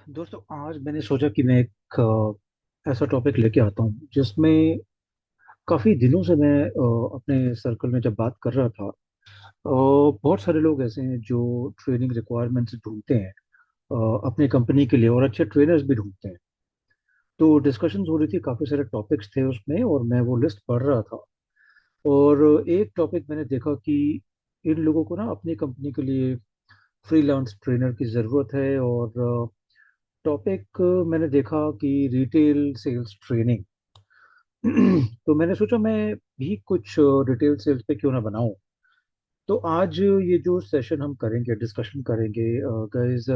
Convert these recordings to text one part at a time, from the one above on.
दोस्तों, आज मैंने सोचा कि मैं एक ऐसा टॉपिक लेके आता हूँ जिसमें काफ़ी दिनों से मैं अपने सर्कल में जब बात कर रहा था। बहुत सारे लोग ऐसे हैं जो ट्रेनिंग रिक्वायरमेंट्स ढूंढते हैं अपनी कंपनी के लिए, और अच्छे ट्रेनर्स भी ढूंढते हैं। तो डिस्कशंस हो रही थी, काफ़ी सारे टॉपिक्स थे उसमें, और मैं वो लिस्ट पढ़ रहा था। और एक टॉपिक मैंने देखा कि इन लोगों को ना अपनी कंपनी के लिए फ्रीलांस ट्रेनर की ज़रूरत है। और टॉपिक मैंने देखा कि रिटेल सेल्स ट्रेनिंग। तो मैंने सोचा मैं भी कुछ रिटेल सेल्स पे क्यों ना बनाऊं। तो आज ये जो सेशन हम करेंगे, डिस्कशन करेंगे गाइस,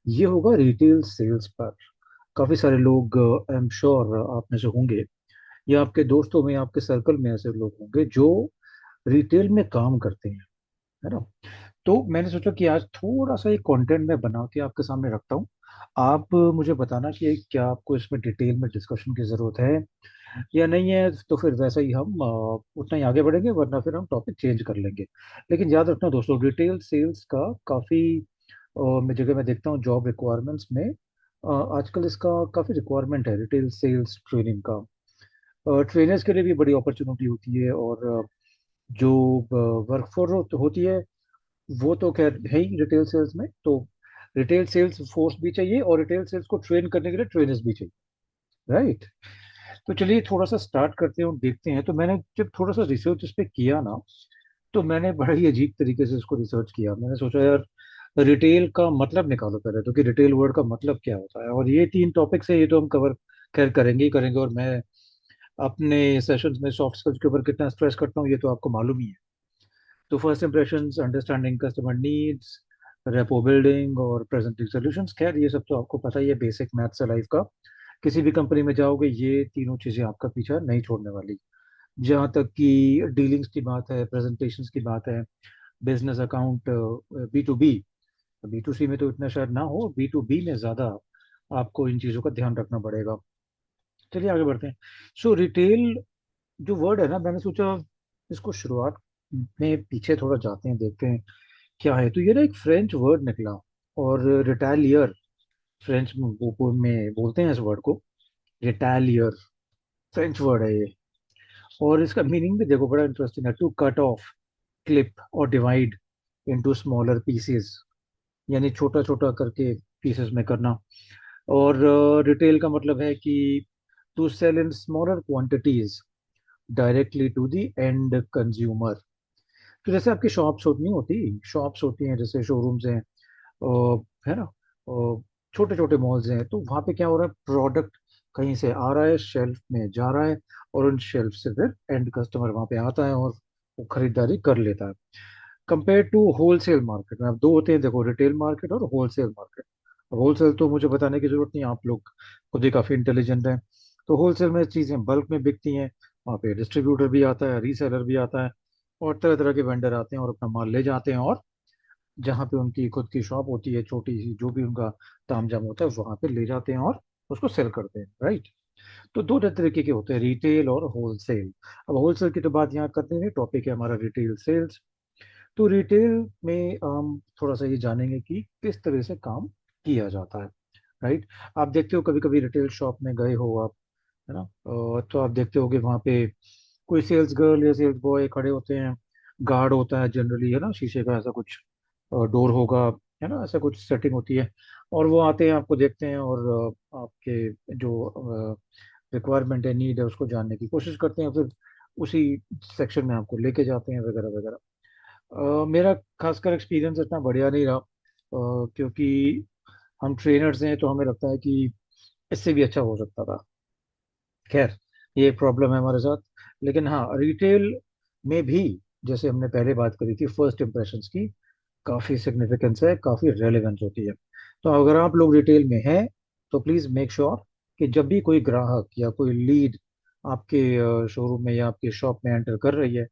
ये होगा रिटेल सेल्स पर। काफी सारे लोग, आई एम श्योर, आप में से होंगे, या आपके दोस्तों में, आपके सर्कल में ऐसे लोग होंगे जो रिटेल में काम करते हैं, है ना। तो मैंने सोचा कि आज थोड़ा सा एक कंटेंट मैं बना के आपके सामने रखता हूँ। आप मुझे बताना कि क्या आपको इसमें डिटेल में डिस्कशन की जरूरत है या नहीं है। तो फिर वैसा ही हम उतना ही आगे बढ़ेंगे, वरना फिर हम टॉपिक चेंज कर लेंगे। लेकिन याद रखना दोस्तों, रिटेल सेल्स का काफ़ी मैं जगह में देखता हूँ जॉब रिक्वायरमेंट्स में, आजकल इसका काफ़ी रिक्वायरमेंट है रिटेल सेल्स ट्रेनिंग का। ट्रेनर्स के लिए भी बड़ी अपॉर्चुनिटी होती है, और जो वर्कफोर्स होती है वो तो खैर है ही रिटेल सेल्स में। तो रिटेल सेल्स फोर्स भी चाहिए, और रिटेल सेल्स को ट्रेन करने के लिए ट्रेनर्स भी चाहिए, राइट। तो चलिए थोड़ा सा स्टार्ट करते हैं और देखते हैं। तो मैंने जब थोड़ा सा रिसर्च इस पे किया ना, तो मैंने बड़ा ही अजीब तरीके से इसको रिसर्च किया। मैंने सोचा यार, रिटेल का मतलब निकालो पहले तो, कि रिटेल वर्ड का मतलब क्या होता है। और ये तीन टॉपिक्स है, ये तो हम कवर खैर करेंगे ही करेंगे। और मैं अपने सेशंस में सॉफ्ट स्किल्स के ऊपर कितना स्ट्रेस करता हूँ ये तो आपको मालूम ही है। तो first impressions, understanding customer needs, rapport building और प्रेजेंटिंग सॉल्यूशंस, खैर ये सब तो आपको पता ही है, बेसिक मैथ्स है लाइफ का। किसी भी कंपनी में जाओगे ये तीनों चीजें आपका पीछा नहीं छोड़ने वाली। जहाँ तक कि डीलिंग्स की बात है, प्रेजेंटेशंस की बात है, business account, B to B, B to C में तो इतना शायद ना हो, बी टू बी में ज्यादा आपको इन चीजों का ध्यान रखना पड़ेगा। चलिए आगे बढ़ते हैं। सो रिटेल जो वर्ड है ना, मैंने सोचा इसको शुरुआत में पीछे थोड़ा जाते हैं, देखते हैं क्या है। तो ये ना एक फ्रेंच वर्ड निकला, और रिटालियर, फ्रेंच में में बोलते हैं इस वर्ड को, रिटालियर, फ्रेंच वर्ड है ये। और इसका मीनिंग भी देखो बड़ा इंटरेस्टिंग है, टू कट ऑफ, क्लिप और डिवाइड इनटू स्मॉलर पीसेस, यानी छोटा छोटा करके पीसेस में करना। और रिटेल का मतलब है कि to sell in smaller quantities directly to the end consumer. तो जैसे आपकी शॉप्स होती नहीं होती, शॉप्स होती हैं जैसे शोरूम्स हैं, है ना, छोटे छोटे मॉल्स हैं, तो वहाँ पे क्या हो रहा है, प्रोडक्ट कहीं से आ रहा है, शेल्फ में जा रहा है, और उन शेल्फ से फिर एंड कस्टमर वहाँ पे आता है और वो खरीदारी कर लेता है। कंपेयर टू होलसेल मार्केट में, अब दो होते हैं देखो, रिटेल मार्केट और होलसेल मार्केट। होलसेल तो मुझे बताने की जरूरत नहीं, आप लोग खुद ही काफी इंटेलिजेंट हैं। तो होलसेल में चीजें बल्क में बिकती हैं, वहाँ पे डिस्ट्रीब्यूटर भी आता है, रीसेलर भी आता है, और तरह तरह के वेंडर आते हैं और अपना माल ले जाते हैं, और जहाँ पे उनकी खुद की शॉप होती है, छोटी सी जो भी उनका तामझाम होता है, वहां पे ले जाते हैं और उसको सेल करते हैं, राइट। तो दो तरीके के होते हैं, रिटेल और होलसेल। अब होलसेल की तो बात यहाँ करते हैं, टॉपिक है हमारा रिटेल सेल्स। तो रिटेल में हम थोड़ा सा ये जानेंगे कि किस तरह से काम किया जाता है, राइट। आप देखते हो कभी कभी रिटेल शॉप में गए हो आप, है ना, तो आप देखते होगे वहाँ पे कोई सेल्स गर्ल या सेल्स बॉय खड़े होते हैं, गार्ड होता है जनरली, है ना, शीशे का ऐसा कुछ डोर होगा, है ना, ऐसा कुछ सेटिंग होती है। और वो आते हैं, आपको देखते हैं, और आपके जो रिक्वायरमेंट है, नीड है, उसको जानने की कोशिश करते हैं, फिर उसी सेक्शन में आपको लेके जाते हैं वगैरह वगैरह। मेरा खासकर एक्सपीरियंस इतना बढ़िया नहीं रहा, क्योंकि हम ट्रेनर्स हैं तो हमें लगता है कि इससे भी अच्छा हो सकता था। खैर, ये एक प्रॉब्लम है हमारे साथ। लेकिन हाँ, रिटेल में भी जैसे हमने पहले बात करी थी, फर्स्ट इम्प्रेशंस की काफ़ी सिग्निफिकेंस है, काफ़ी रेलेवेंस होती है। तो अगर आप लोग रिटेल में हैं तो प्लीज़ मेक श्योर कि जब भी कोई ग्राहक या कोई लीड आपके शोरूम में या आपके शॉप में एंटर कर रही है,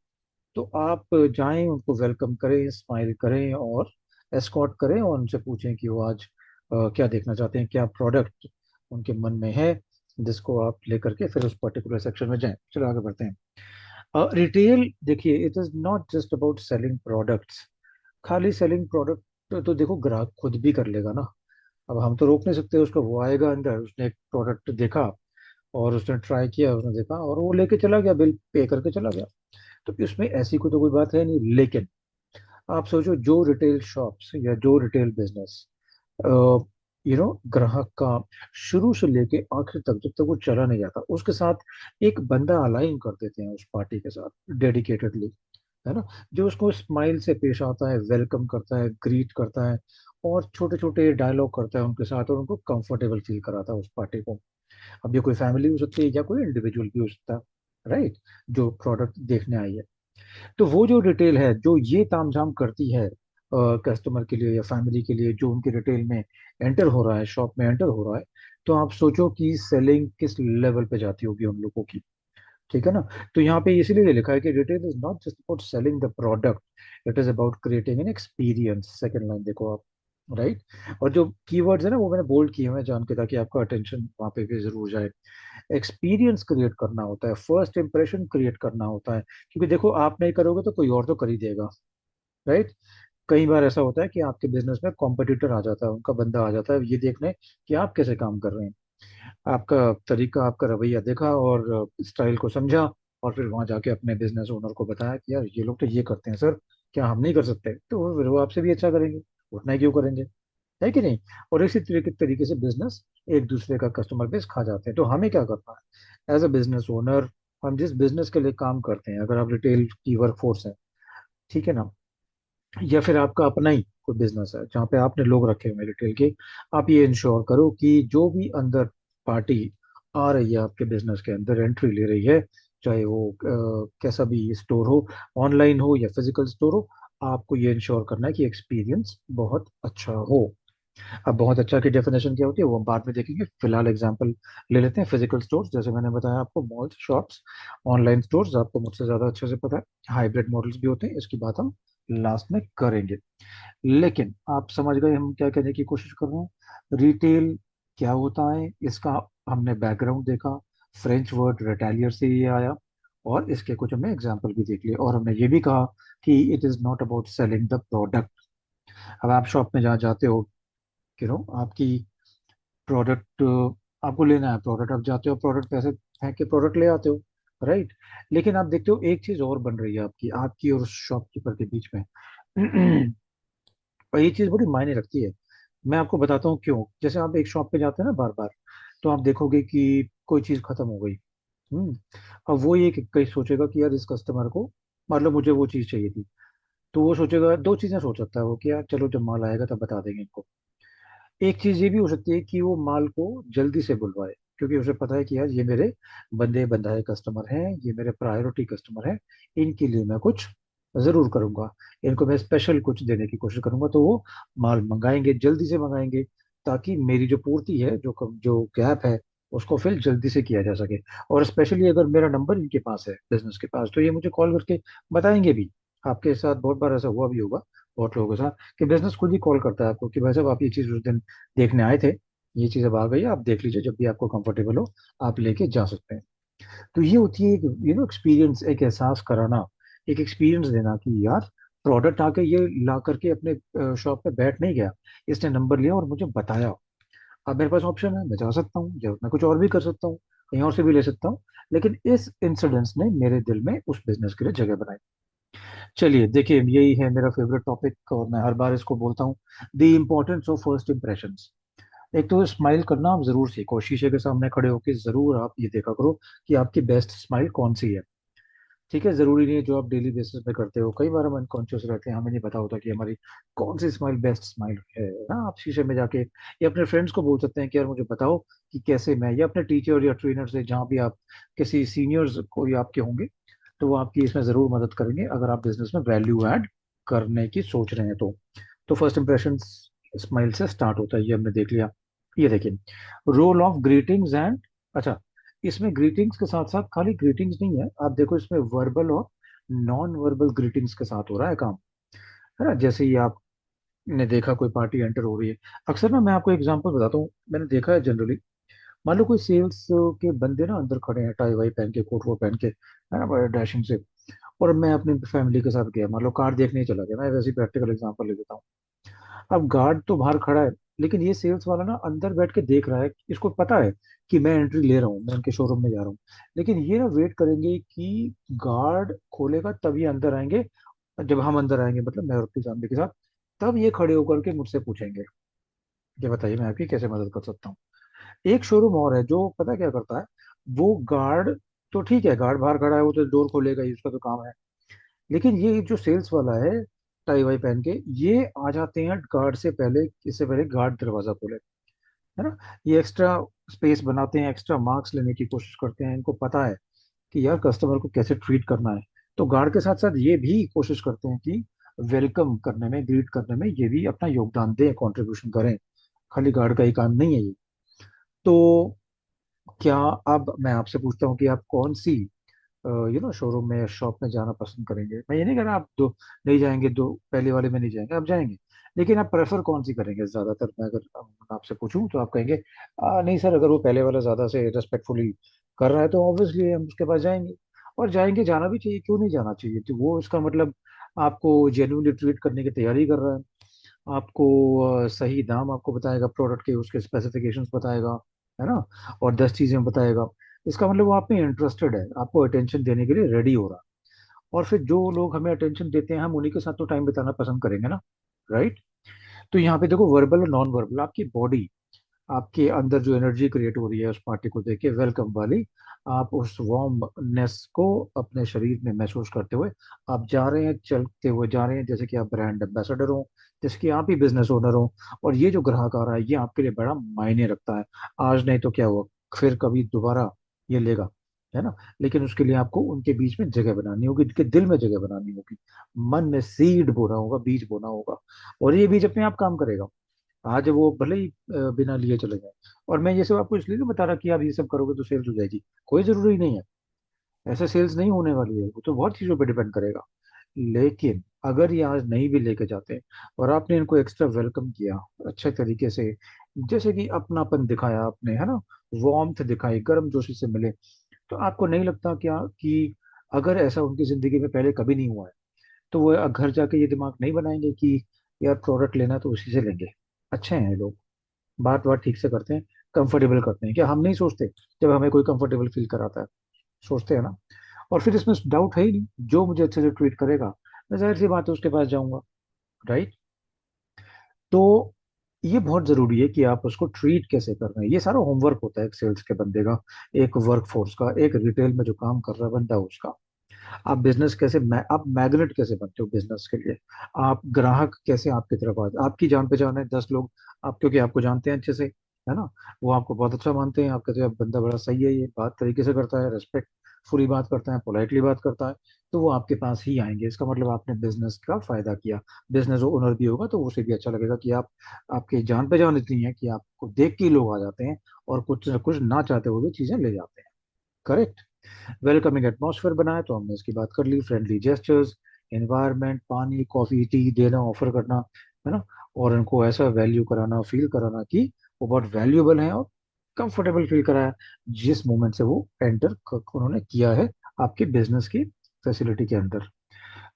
तो आप जाएं, उनको वेलकम करें, स्माइल करें, और एस्कॉर्ट करें, और उनसे पूछें कि वो आज क्या देखना चाहते हैं, क्या प्रोडक्ट उनके मन में है, जिसको आप लेकर के फिर उस पर्टिकुलर सेक्शन में जाएं। चलो आगे बढ़ते हैं। रिटेल देखिए, it is not just about selling products. खाली सेलिंग प्रोडक्ट तो देखो ग्राहक खुद भी कर लेगा ना। अब हम तो रोक नहीं सकते उसको, वो आएगा अंदर, उसने एक प्रोडक्ट देखा और उसने ट्राई किया, उसने देखा और वो लेके चला गया, बिल पे करके चला गया। तो इसमें ऐसी कोई तो कोई बात है नहीं। लेकिन आप सोचो, जो रिटेल शॉप्स या जो रिटेल बिजनेस ग्राहक का शुरू से लेके आखिर तक, जब तक वो चला नहीं जाता, उसके साथ एक बंदा अलाइन कर देते हैं उस पार्टी के साथ डेडिकेटेडली, है ना, जो उसको स्माइल से पेश आता है, वेलकम करता है, ग्रीट करता है, और छोटे छोटे डायलॉग करता है उनके साथ, और उनको कंफर्टेबल फील कराता है उस पार्टी को। अब ये कोई फैमिली हो सकती है या कोई इंडिविजुअल भी हो सकता है, राइट, जो प्रोडक्ट देखने आई है। तो वो जो डिटेल है जो ये तामझाम करती है कस्टमर के लिए या फैमिली के लिए, जो उनके डिटेल में एंटर हो रहा है, शॉप में एंटर हो रहा है, तो आप सोचो कि सेलिंग किस लेवल पे जाती होगी उन लोगों की। ठीक है ना। तो यहाँ पे इसीलिए लिखा है कि retail is not just about selling the product, it is about creating an experience. Second line देखो आप, राइट। और जो कीवर्ड्स है ना, वो मैंने बोल्ड किए हुए हैं जान के, ताकि आपका अटेंशन वहाँ पे भी जरूर जाए। एक्सपीरियंस क्रिएट करना होता है, फर्स्ट इंप्रेशन क्रिएट करना होता है, क्योंकि देखो आप नहीं करोगे तो कोई और तो कर ही देगा, राइट। कई बार ऐसा होता है कि आपके बिजनेस में कॉम्पिटिटर आ जाता है, उनका बंदा आ जाता है ये देखने कि आप कैसे काम कर रहे हैं, आपका तरीका, आपका रवैया देखा और स्टाइल को समझा, और फिर वहां जाके अपने बिजनेस ओनर को बताया कि यार ये लोग तो ये करते हैं सर, क्या हम नहीं कर सकते? तो फिर वो आपसे भी अच्छा करेंगे, उतना ही क्यों करेंगे, है कि नहीं। और इसी तरीके से बिजनेस एक दूसरे का कस्टमर बेस खा जाते हैं। तो हमें क्या करना है एज अ बिजनेस ओनर, हम जिस बिजनेस के लिए काम करते हैं, अगर आप रिटेल की वर्कफोर्स है, ठीक है ना, या फिर आपका अपना ही कोई बिजनेस है जहाँ पे आपने लोग रखे हुए हैं रिटेल के, आप ये इंश्योर करो कि जो भी अंदर पार्टी आ रही है आपके बिजनेस के अंदर, एंट्री ले रही है, चाहे वो कैसा भी स्टोर हो, ऑनलाइन हो या फिजिकल स्टोर हो, आपको ये इंश्योर करना है कि एक्सपीरियंस बहुत अच्छा हो। अब बहुत अच्छा की डेफिनेशन क्या होती है वो हम बाद में देखेंगे, फिलहाल एग्जांपल ले लेते हैं। फिजिकल स्टोर्स, जैसे मैंने बताया आपको, मॉल्स, शॉप्स। ऑनलाइन स्टोर्स आपको मुझसे ज्यादा अच्छे से पता है, हाइब्रिड मॉडल्स भी होते हैं, इसकी बात हम लास्ट में करेंगे। लेकिन आप समझ गए हम क्या कहने की कोशिश कर रहे हैं। रिटेल क्या होता है, इसका हमने बैकग्राउंड देखा, फ्रेंच वर्ड रिटेलियर से ये आया, और इसके कुछ हमने एग्जाम्पल भी देख लिए, और हमने ये भी कहा कि it is not about selling the product. अब आप शॉप में जहाँ जाते हो, आपकी प्रोडक्ट, आपको लेना है प्रोडक्ट, आप जाते हो, प्रोडक्ट पैसे फेंक के प्रोडक्ट ले आते हो, राइट। लेकिन आप देखते हो एक चीज और बन रही है आपकी आपकी और शॉपकीपर के बीच में। और ये चीज बड़ी मायने रखती है। मैं आपको बताता हूँ क्यों। जैसे आप एक शॉप पे जाते हैं ना बार बार, तो आप देखोगे कि कोई चीज खत्म हो गई। हम्म। अब वो ये कहीं सोचेगा कि यार इस कस्टमर को, मान लो मुझे वो चीज चाहिए थी, तो वो सोचेगा, दो चीजें सोच सकता है वो, कि यार चलो जब माल आएगा तब बता देंगे इनको। एक चीज ये भी हो सकती है कि वो माल को जल्दी से बुलवाए, क्योंकि उसे पता है कि यार ये मेरे बंदे बंधाए कस्टमर हैं, ये मेरे प्रायोरिटी कस्टमर हैं, इनके लिए मैं कुछ जरूर करूंगा, इनको मैं स्पेशल कुछ देने की कोशिश करूंगा, तो वो माल मंगाएंगे, जल्दी से मंगाएंगे, ताकि मेरी जो पूर्ति है, जो गैप है, उसको फिल जल्दी से किया जा सके। और स्पेशली अगर मेरा नंबर इनके पास है, बिजनेस के पास, तो ये मुझे कॉल करके बताएंगे भी। आपके साथ बहुत बार ऐसा हुआ भी होगा, बहुत लोगों के साथ, कि बिजनेस खुद ही कॉल करता है आपको कि भाई साहब आप ये चीज़ उस दिन देखने आए थे, ये चीज़ अब आ गई है, आप देख लीजिए, जब भी आपको कंफर्टेबल हो आप लेके जा सकते हैं। तो ये होती है एक एक्सपीरियंस, एक एहसास कराना, एक एक्सपीरियंस देना कि यार प्रोडक्ट आके ये ला करके अपने शॉप पे बैठ नहीं गया, इसने नंबर लिया और मुझे बताया। अब मेरे पास ऑप्शन है, मैं जा सकता हूँ या मैं कुछ और भी कर सकता हूँ, कहीं और से भी ले सकता हूँ, लेकिन इस इंसिडेंस ने मेरे दिल में उस बिजनेस के लिए जगह बनाई। चलिए देखिए, यही है मेरा फेवरेट टॉपिक, और मैं हर बार इसको बोलता हूँ, the importance of first impressions. एक तो स्माइल करना आप जरूर सीखो, शीशे के सामने खड़े होकर जरूर आप ये देखा करो कि आपकी बेस्ट स्माइल कौन सी है। ठीक है, जरूरी नहीं है जो आप डेली बेसिस पे करते हो, कई बार हम अनकॉन्शियस रहते हैं, हमें नहीं पता होता कि हमारी कौन सी स्माइल बेस्ट स्माइल है ना। आप शीशे में जाके या अपने फ्रेंड्स को बोल सकते हैं कि यार मुझे बताओ कि कैसे मैं, या अपने टीचर या ट्रेनर से, जहाँ भी आप किसी सीनियर्स कोई आपके होंगे, तो वो आपकी इसमें जरूर मदद करेंगे अगर आप बिजनेस में वैल्यू ऐड करने की सोच रहे हैं तो फर्स्ट इंप्रेशन स्माइल से स्टार्ट होता है, ये हमने देख लिया। ये देखिए, रोल ऑफ ग्रीटिंग्स एंड, अच्छा, इसमें ग्रीटिंग्स के साथ साथ खाली ग्रीटिंग्स नहीं है, आप देखो इसमें वर्बल और नॉन वर्बल ग्रीटिंग्स के साथ हो रहा है काम, है ना। जैसे ही आपने देखा कोई पार्टी एंटर हो रही है, अक्सर ना मैं आपको एग्जांपल बताता हूँ, मैंने देखा है जनरली, मान लो कोई सेल्स के बंदे ना अंदर खड़े हैं, टाई वाई पहन के, कोट वोट पहन के, है ना, बड़े डैशिंग से, और मैं अपनी फैमिली के साथ गया, मान लो कार देखने ही चला गया, मैं वैसे ही प्रैक्टिकल एग्जांपल ले देता हूँ। अब गार्ड तो बाहर खड़ा है, लेकिन ये सेल्स वाला ना अंदर बैठ के देख रहा है, इसको पता है कि मैं एंट्री ले रहा हूँ, मैं उनके शोरूम में जा रहा हूँ। लेकिन ये ना वेट करेंगे कि गार्ड खोलेगा तब ये अंदर आएंगे। जब हम अंदर आएंगे, मतलब मैं और अपनी फैमिली के साथ, तब ये खड़े होकर के मुझसे पूछेंगे कि बताइए मैं आपकी कैसे मदद कर सकता हूँ। एक शोरूम और है जो पता क्या करता है, वो गार्ड, तो ठीक है गार्ड बाहर खड़ा है, वो तो डोर खोलेगा ही, उसका तो काम है। लेकिन ये जो सेल्स वाला है, टाई वाई पहन के, ये आ जाते हैं गार्ड से पहले, इससे पहले गार्ड दरवाजा खोले, है ना। ये एक्स्ट्रा स्पेस बनाते हैं, एक्स्ट्रा मार्क्स लेने की कोशिश करते हैं, इनको पता है कि यार कस्टमर को कैसे ट्रीट करना है। तो गार्ड के साथ साथ ये भी कोशिश करते हैं कि वेलकम करने में, ग्रीट करने में ये भी अपना योगदान दें, कंट्रीब्यूशन करें। खाली गार्ड का ही काम नहीं है ये। तो क्या, अब मैं आपसे पूछता हूँ कि आप कौन सी शोरूम में या शॉप में जाना पसंद करेंगे। मैं ये नहीं कह रहा आप दो नहीं जाएंगे, दो पहले वाले में नहीं जाएंगे, आप जाएंगे। लेकिन आप प्रेफर कौन सी करेंगे ज्यादातर? मैं अगर आपसे पूछूं तो आप कहेंगे नहीं सर, अगर वो पहले वाला ज्यादा से रेस्पेक्टफुली कर रहा है तो ऑब्वियसली हम उसके पास जाएंगे। और जाएंगे, जाना भी चाहिए, क्यों नहीं जाना चाहिए? तो वो इसका मतलब आपको जेन्युइनली ट्रीट करने की तैयारी कर रहा है, आपको सही दाम आपको बताएगा, प्रोडक्ट के उसके स्पेसिफिकेशंस बताएगा, है ना, और 10 चीजें बताएगा। इसका मतलब वो आप में इंटरेस्टेड है, आपको अटेंशन देने के लिए रेडी हो रहा है। और फिर जो लोग हमें अटेंशन देते हैं, हम उन्हीं के साथ तो टाइम बिताना पसंद करेंगे ना, राइट। तो यहाँ पे देखो, वर्बल और नॉन वर्बल, आपकी बॉडी, आपके अंदर जो एनर्जी क्रिएट हो रही है उस पार्टी को देख के, वेलकम वाली, आप उस वार्मनेस को अपने शरीर में महसूस करते हुए आप जा रहे हैं, चलते हुए जा रहे हैं, जैसे कि आप ब्रांड एम्बेसडर हो, जैसे कि आप ही बिजनेस ओनर हो। और ये जो ग्राहक आ रहा है, ये आपके लिए बड़ा मायने रखता है। आज नहीं तो क्या हुआ, फिर कभी दोबारा ये लेगा, है ना। लेकिन उसके लिए आपको उनके बीच में जगह बनानी होगी, उनके दिल में जगह बनानी होगी, मन में सीड बोना होगा, बीज बोना होगा। और ये बीज अपने आप काम करेगा। आज वो भले ही बिना लिए चले जाए। और मैं ये सब आपको इसलिए नहीं बता रहा कि आप ये सब करोगे तो सेल्स हो जाएगी, कोई जरूरी नहीं है। ऐसे सेल्स नहीं होने वाली है, वो तो बहुत चीजों पे डिपेंड करेगा। लेकिन अगर ये आज नहीं भी लेके जाते और आपने इनको एक्स्ट्रा वेलकम किया अच्छे तरीके से, जैसे कि अपनापन दिखाया आपने, है ना, वार्मथ दिखाई, गर्म जोशी से मिले, तो आपको नहीं लगता क्या कि अगर ऐसा उनकी जिंदगी में पहले कभी नहीं हुआ है, तो वो घर जाके ये दिमाग नहीं बनाएंगे कि यार प्रोडक्ट लेना तो उसी से लेंगे। अच्छे हैं ये लोग, बात बात ठीक से करते हैं, कंफर्टेबल करते हैं। क्या हम नहीं सोचते जब हमें कोई कंफर्टेबल फील कराता है? सोचते हैं ना। और फिर इसमें डाउट है ही नहीं, जो मुझे अच्छे से ट्रीट करेगा, मैं जाहिर सी बात है उसके पास जाऊंगा, राइट। तो ये बहुत जरूरी है कि आप उसको ट्रीट कैसे कर रहे हैं, ये सारा होमवर्क होता है एक सेल्स के बंदे का, एक वर्क फोर्स का, एक रिटेल में जो काम कर रहा है बंदा उसका। आप बिजनेस कैसे आप मैग्नेट कैसे बनते हो बिजनेस के लिए, आप ग्राहक कैसे आपकी तरफ आते, आपकी जान पहचान है 10 लोग, आप क्योंकि आपको जानते हैं अच्छे से, है ना, वो आपको बहुत अच्छा मानते हैं, आप कहते हैं बंदा बड़ा सही है, ये बात तरीके से करता है, रेस्पेक्टफुली बात करता है, पोलाइटली बात करता है, तो वो आपके पास ही आएंगे। इसका मतलब आपने बिजनेस का फायदा किया। बिजनेस ओनर भी होगा तो उसे भी अच्छा लगेगा कि आप, आपकी जान पहचान इतनी है कि आपको देख के ही लोग आ जाते हैं और कुछ ना कुछ ना चाहते हुए भी चीजें ले जाते हैं। करेक्ट। वेलकमिंग एटमॉस्फेयर बनाए तो हमने इसकी बात कर ली, फ्रेंडली जेस्चर्स, एनवायरनमेंट, पानी कॉफी टी देना, ऑफर करना, है ना, और उनको ऐसा वैल्यू कराना, फील कराना कि वो बहुत वैल्यूएबल है, और कंफर्टेबल फील कराया जिस मोमेंट से वो एंटर उन्होंने किया है आपके बिजनेस की फैसिलिटी के अंदर।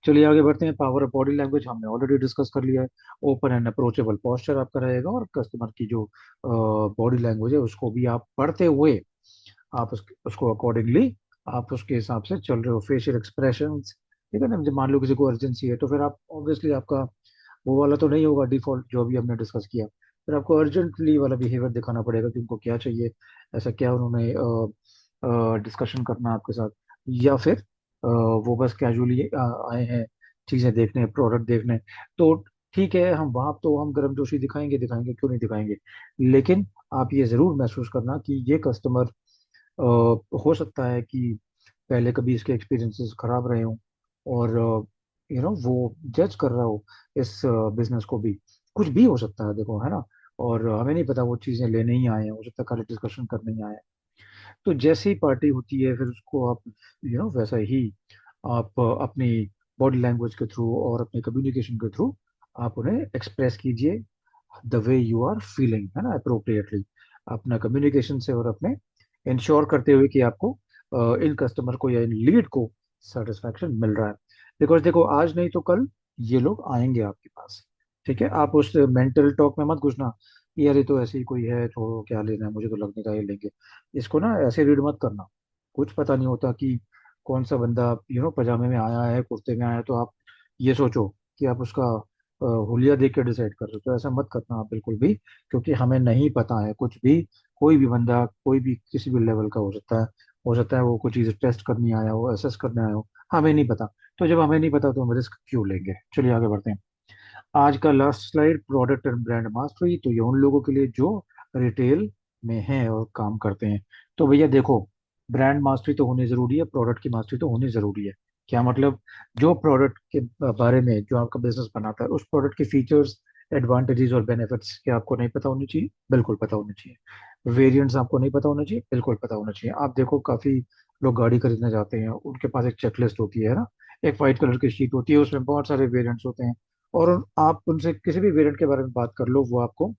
चलिए आगे बढ़ते हैं। पावर ऑफ बॉडी लैंग्वेज हमने ऑलरेडी डिस्कस कर लिया है। ओपन एंड अप्रोचेबल पोस्चर आपका रहेगा, और कस्टमर की जो बॉडी लैंग्वेज है उसको भी आप पढ़ते हुए, आप उसको अकॉर्डिंगली आप उसके हिसाब से चल रहे हो, फेशियल एक्सप्रेशंस, ठीक है ना। जब मान लो किसी को अर्जेंसी है तो फिर आप ऑब्वियसली आपका वो वाला तो नहीं होगा डिफॉल्ट जो अभी हमने डिस्कस किया, फिर आपको अर्जेंटली वाला बिहेवियर दिखाना पड़ेगा कि उनको क्या चाहिए, ऐसा क्या उन्होंने डिस्कशन करना आपके साथ, या फिर वो बस कैजुअली आए हैं चीजें देखने, प्रोडक्ट देखने। तो ठीक है, हम वहां तो हम गर्मजोशी दिखाएंगे, दिखाएंगे, क्यों नहीं दिखाएंगे। लेकिन आप ये जरूर महसूस करना कि ये कस्टमर हो सकता है कि पहले कभी इसके एक्सपीरियंसेस खराब रहे हों, और वो जज कर रहा हो इस बिजनेस को भी। कुछ भी हो सकता है देखो, है ना। और हमें नहीं पता, वो चीज़ें लेने ही आए हैं, हो सकता है खाली डिस्कशन करने ही आए हैं। तो जैसे ही पार्टी होती है फिर उसको आप वैसा ही आप अपनी बॉडी लैंग्वेज के थ्रू और अपने कम्युनिकेशन के थ्रू आप उन्हें एक्सप्रेस कीजिए the way you are feeling, है ना, अप्रोप्रिएटली, अपना कम्युनिकेशन से, और अपने इंश्योर करते हुए कि आपको इन कस्टमर को या इन लीड को सेटिस्फैक्शन मिल रहा है। बिकॉज देखो, आज नहीं तो कल ये लोग आएंगे आपके पास। ठीक है, आप उस मेंटल टॉक में मत घुसना कि यार ये तो ऐसे ही कोई है, छोड़ो क्या लेना है, मुझे तो लग नहीं रहा है लेंगे। इसको ना ऐसे रीड मत करना। कुछ पता नहीं होता कि कौन सा बंदा पजामे में आया है, कुर्ते में आया है, तो आप ये सोचो कि आप उसका हुलिया देख के डिसाइड कर रहे हो। तो ऐसा मत करना आप बिल्कुल भी, क्योंकि हमें नहीं पता है कुछ भी। कोई भी बंदा कोई भी किसी भी लेवल का हो सकता है। हो सकता है वो कोई चीज़ टेस्ट करने आया हो, असेस करने आया हो, हमें नहीं पता। तो जब हमें नहीं पता तो हम रिस्क क्यों लेंगे। चलिए आगे बढ़ते हैं। आज का last slide, product and brand mastery. तो ये उन लोगों के लिए जो रिटेल में हैं और काम करते हैं। तो भैया देखो, ब्रांड मास्टरी तो होनी जरूरी है, प्रोडक्ट की मास्टरी तो होनी जरूरी है। क्या मतलब? जो प्रोडक्ट के बारे में जो आपका बिजनेस बनाता है, उस प्रोडक्ट के फीचर्स, एडवांटेजेस और बेनिफिट्स क्या आपको नहीं पता होनी चाहिए? बिल्कुल पता होनी चाहिए। वेरिएंट्स आपको नहीं पता होना चाहिए? बिल्कुल पता होना चाहिए। आप देखो, काफी लोग गाड़ी खरीदने जाते हैं, उनके पास एक चेकलिस्ट होती है ना, एक व्हाइट कलर की शीट होती है, उसमें बहुत सारे वेरिएंट्स होते हैं। और आप उनसे किसी भी वेरिएंट के बारे में बात कर लो, वो आपको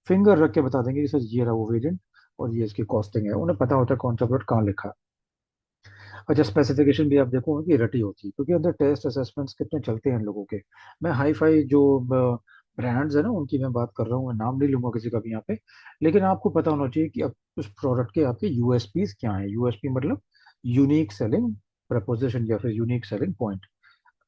फिंगर रख के बता देंगे कि सर ये रहा वो वेरिएंट, और ये इसकी कॉस्टिंग है। उन्हें पता होता है कौन सा प्रोडक्ट कहाँ लिखा है। अच्छा, स्पेसिफिकेशन भी आप देखो उनकी रटी होती है, क्योंकि अंदर टेस्ट असेसमेंट्स कितने चलते हैं इन लोगों के। मैं हाई फाई जो ब्रांड्स है ना, उनकी मैं बात कर रहा हूँ, मैं नाम नहीं लूंगा किसी का भी यहाँ पे। लेकिन आपको पता होना चाहिए कि अब उस प्रोडक्ट के आपके यूएसपीज क्या है। यूएसपी मतलब यूनिक सेलिंग प्रपोजिशन या फिर यूनिक सेलिंग पॉइंट।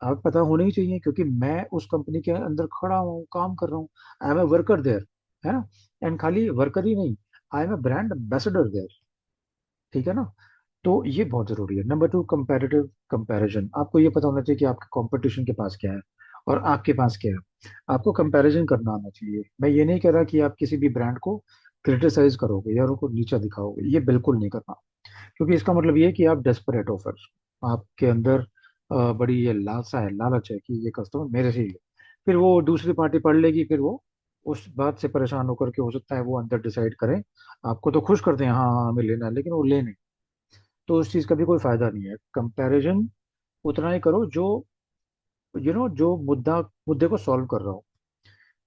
आप पता होने ही चाहिए, क्योंकि मैं उस कंपनी के अंदर खड़ा हूँ, काम कर रहा हूँ। I am a worker there, है ना। एंड खाली वर्कर ही नहीं, I am a brand ambassador there. ठीक है ना। तो ये बहुत जरूरी है। Number two, comparative comparison. आपको ये पता होना चाहिए कि आपके कंपटीशन के पास क्या है और आपके पास क्या है। आपको कंपैरिजन करना आना चाहिए। मैं ये नहीं कह रहा कि आप किसी भी ब्रांड को क्रिटिसाइज करोगे या उनको नीचा दिखाओगे, ये बिल्कुल नहीं करना। क्योंकि इसका मतलब ये है कि आप डेस्परेट हो फिर। आपके अंदर बड़ी ये लालसा है, लालच है कि ये कस्टमर मेरे से ही ले। फिर वो दूसरी पार्टी पढ़ लेगी, फिर वो उस बात से परेशान होकर के हो सकता है वो अंदर डिसाइड करें। आपको तो खुश करते हैं, हाँ हाँ हमें लेना है, लेकिन वो ले नहीं। तो उस चीज का भी कोई फायदा नहीं है। कंपैरिजन उतना ही करो जो जो मुद्दे को सॉल्व कर रहा हो।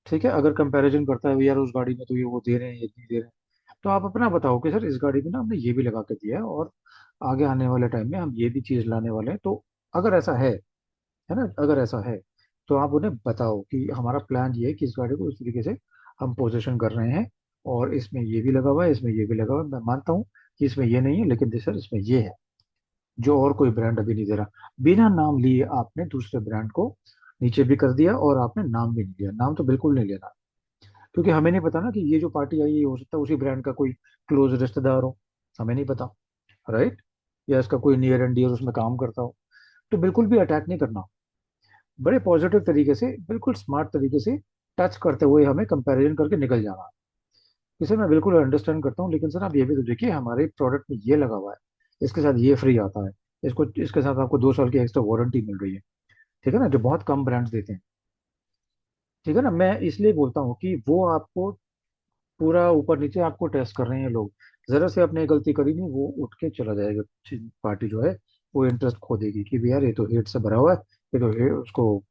ठीक है। अगर कंपैरिजन करता है यार, उस गाड़ी में तो ये वो दे रहे हैं, ये नहीं दे रहे हैं, तो आप अपना बताओ कि सर इस गाड़ी में ना हमने ये भी लगा के दिया है, और आगे आने वाले टाइम में हम ये भी चीज लाने वाले हैं। तो अगर ऐसा है ना, अगर ऐसा है, तो आप उन्हें बताओ कि हमारा प्लान ये है कि इस गाड़ी को इस तरीके से हम पोजीशन कर रहे हैं, और इसमें ये भी लगा हुआ है, इसमें ये भी लगा हुआ है। मैं मानता हूँ कि इसमें ये नहीं है, लेकिन सर इसमें ये है, जो और कोई ब्रांड अभी नहीं दे रहा। बिना नाम लिए आपने दूसरे ब्रांड को नीचे भी कर दिया, और आपने नाम भी नहीं लिया। नाम तो बिल्कुल नहीं लेना, क्योंकि हमें नहीं पता ना कि ये जो पार्टी आई है, ये हो सकता है उसी ब्रांड का कोई क्लोज रिश्तेदार हो। हमें नहीं पता, राइट। या इसका कोई नियर एंड डियर उसमें काम करता हो। तो बिल्कुल भी अटैक नहीं करना। बड़े पॉजिटिव तरीके से, बिल्कुल स्मार्ट तरीके से टच करते हुए हमें कंपैरिजन करके निकल जाना। इसे मैं बिल्कुल अंडरस्टैंड करता हूँ, लेकिन सर आप ये भी तो देखिए, हमारे प्रोडक्ट में ये लगा हुआ है, इसके साथ ये फ्री आता है, इसको इसके साथ आपको 2 साल की एक्स्ट्रा वारंटी मिल रही है। ठीक है ना, जो बहुत कम ब्रांड्स देते हैं। ठीक है ना। मैं इसलिए बोलता हूँ कि वो आपको पूरा ऊपर नीचे आपको टेस्ट कर रहे हैं लोग। जरा से आपने गलती करी नहीं, वो उठ के चला जाएगा। पार्टी जो है वो इंटरेस्ट खो देगी कि भी यार ये तो हेट से भरा हुआ है, ये तो उसको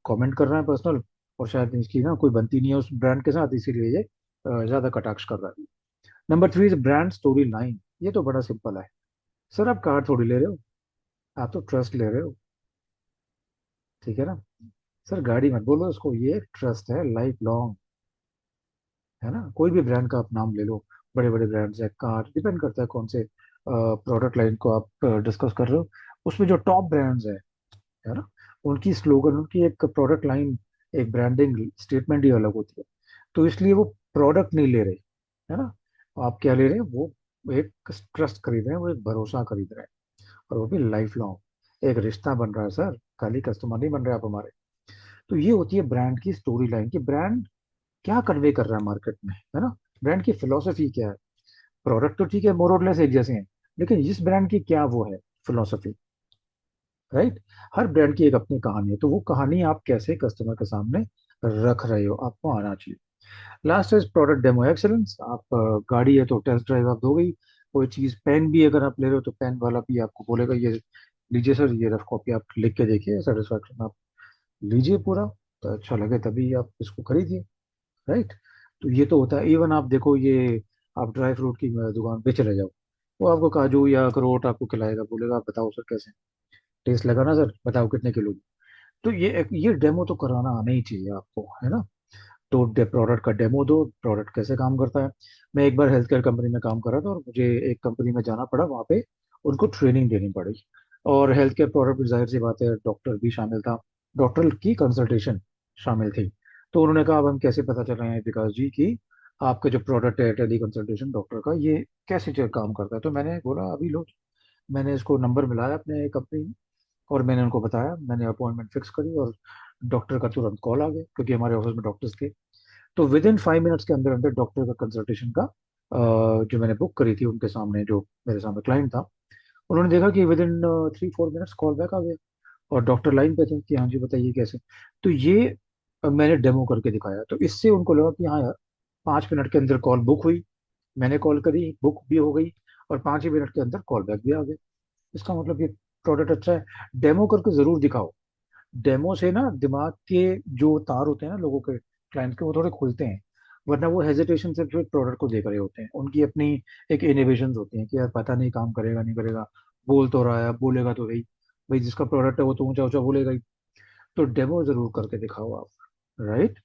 कमेंट कर रहा है पर्सनल, और शायद इसकी ना कोई बनती नहीं है उस ब्रांड के साथ, इसीलिए ये ज्यादा कटाक्ष कर रहा है। Number three is brand story line. ये तो बड़ा सिंपल है। सर आप कार थोड़ी ले रहे हो, आप तो ट्रस्ट ले रहे हो। ठीक है ना। सर गाड़ी मत बोलो उसको, ये ट्रस्ट है लाइफ लॉन्ग। है ना। कोई भी ब्रांड का आप नाम ले लो, बड़े बड़े ब्रांड्स है, कार, डिपेंड करता है कौन से प्रोडक्ट लाइन को आप डिस्कस कर रहे हो। उसमें जो टॉप ब्रांड्स है ना, उनकी स्लोगन, उनकी एक प्रोडक्ट लाइन, एक ब्रांडिंग स्टेटमेंट ही अलग होती है। तो इसलिए वो प्रोडक्ट नहीं ले रहे, है ना। आप क्या ले रहे हैं? वो एक ट्रस्ट खरीद रहे हैं, वो एक भरोसा खरीद रहे हैं, और वो भी लाइफ लॉन्ग। एक रिश्ता बन रहा है सर, खाली कस्टमर नहीं बन रहे आप हमारे। तो ये होती है ब्रांड की स्टोरी लाइन, कि ब्रांड क्या कन्वे कर रहा है मार्केट में, है ना। ब्रांड की फिलोसफी क्या है। प्रोडक्ट तो ठीक है, मोर और लेस एक जैसे हैं, लेकिन इस ब्रांड की क्या वो है, फिलोसफी, राइट। हर ब्रांड की एक अपनी कहानी है, तो वो कहानी आप कैसे कस्टमर के सामने रख रहे हो, आपको आना चाहिए। Last is product demo excellence. आप गाड़ी है तो टेस्ट ड्राइव आप दो गई। कोई चीज, पेन भी अगर आप ले रहे हो, तो पेन वाला भी आपको बोलेगा ये लीजिए सर, ये रफ कॉपी आप लिख के देखिए, सेटिस्फैक्शन आप लीजिए पूरा, तो अच्छा लगे तभी आप इसको खरीदिए, राइट। तो ये तो होता है। इवन आप देखो ये, आप ड्राई फ्रूट की दुकान पे चले जाओ, वो आपको काजू या अखरोट आपको खिलाएगा, बोलेगा आप बताओ सर कैसे, टेस्ट लगा ना सर, बताओ कितने किलो की। तो ये डेमो तो कराना आना ही चाहिए आपको, है ना। तो प्रोडक्ट का डेमो दो, प्रोडक्ट कैसे काम करता है। मैं एक बार हेल्थ केयर कंपनी में काम कर रहा था और मुझे एक कंपनी में जाना पड़ा, वहाँ पे उनको ट्रेनिंग देनी पड़ी। और हेल्थ केयर प्रोडक्ट, जाहिर सी बात है, डॉक्टर भी शामिल था, डॉक्टर की कंसल्टेशन शामिल थी। तो उन्होंने कहा अब हम कैसे पता चल रहे हैं विकास जी की आपका जो प्रोडक्ट है टेली कंसल्टेशन डॉक्टर का, ये कैसे काम करता है। तो मैंने बोला अभी लो, मैंने इसको नंबर मिलाया अपने कंपनी में और मैंने उनको बताया, मैंने अपॉइंटमेंट फिक्स करी और डॉक्टर का तुरंत कॉल आ गया क्योंकि हमारे ऑफिस में डॉक्टर्स थे। तो विद इन 5 मिनट्स के अंदर अंदर डॉक्टर का कंसल्टेशन का जो मैंने बुक करी थी उनके सामने, जो मेरे सामने क्लाइंट था, उन्होंने देखा कि within 3-4 minutes call back आ गया और डॉक्टर लाइन पे थे कि हाँ जी बताइए कैसे। तो ये मैंने डेमो करके दिखाया, तो इससे उनको लगा कि हाँ यार, 5 मिनट के अंदर कॉल बुक हुई, मैंने कॉल करी, बुक भी हो गई, और 5 ही मिनट के अंदर कॉल बैक भी आ गया। इसका मतलब ये प्रोडक्ट अच्छा है। डेमो करके जरूर दिखाओ। डेमो से ना दिमाग के जो तार होते हैं ना लोगों के, क्लाइंट के, वो थोड़े खुलते हैं। वरना वो हेजिटेशन से फिर प्रोडक्ट को देख रहे होते हैं, उनकी अपनी एक इनोवेशन होती है कि यार पता नहीं काम करेगा नहीं करेगा, बोल तो रहा है, बोलेगा तो सही, भाई जिसका प्रोडक्ट है वो तो ऊंचा ऊंचा बोलेगा ही। तो डेमो जरूर करके दिखाओ आप, राइट।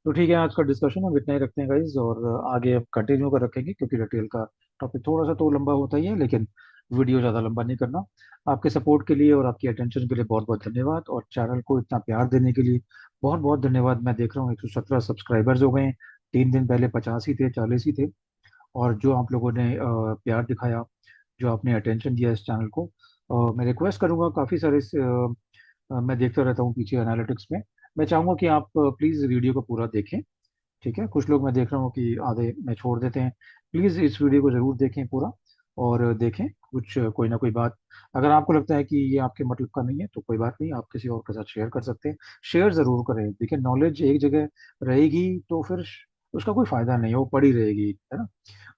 तो ठीक है, आज का डिस्कशन हम इतना ही रखते हैं गाइज, और आगे हम कंटिन्यू कर रखेंगे क्योंकि रिटेल का टॉपिक थोड़ा सा तो लंबा होता ही है, लेकिन वीडियो ज़्यादा लंबा नहीं करना। आपके सपोर्ट के लिए और आपकी अटेंशन के लिए बहुत बहुत धन्यवाद, और चैनल को इतना प्यार देने के लिए बहुत बहुत धन्यवाद। मैं देख रहा हूँ 117 सब्सक्राइबर्स हो गए हैं। 3 दिन पहले 50 ही थे, 40 ही थे। और जो आप लोगों ने प्यार दिखाया, जो आपने अटेंशन दिया इस चैनल को, मैं रिक्वेस्ट करूंगा, काफ़ी सारे मैं देखता रहता हूँ पीछे एनालिटिक्स में, मैं चाहूंगा कि आप प्लीज़ वीडियो को पूरा देखें। ठीक है, कुछ लोग मैं देख रहा हूँ कि आधे में छोड़ देते हैं। प्लीज़ इस वीडियो को ज़रूर देखें पूरा, और देखें कुछ कोई ना कोई बात। अगर आपको लगता है कि ये आपके मतलब का नहीं है तो कोई बात नहीं, आप किसी और के साथ शेयर कर सकते हैं। शेयर ज़रूर करें, देखिए नॉलेज एक जगह रहेगी तो फिर उसका कोई फ़ायदा नहीं है, वो पड़ी रहेगी, है ना।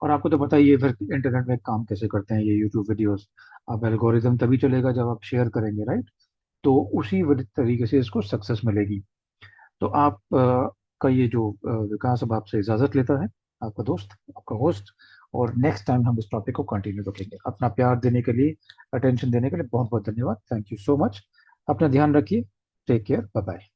और आपको तो पता ही है फिर इंटरनेट में काम कैसे करते हैं ये यूट्यूब वीडियोस। अब एल्गोरिदम तभी चलेगा जब आप शेयर करेंगे, राइट। तो उसी तरीके से इसको सक्सेस मिलेगी। तो आप का ये जो विकास अब आपसे इजाजत लेता है, आपका दोस्त, आपका होस्ट। और नेक्स्ट टाइम हम इस टॉपिक को कंटिन्यू रखेंगे। अपना प्यार देने के लिए, अटेंशन देने के लिए बहुत बहुत धन्यवाद। Thank you so much. अपना ध्यान रखिए। Take care, bye bye.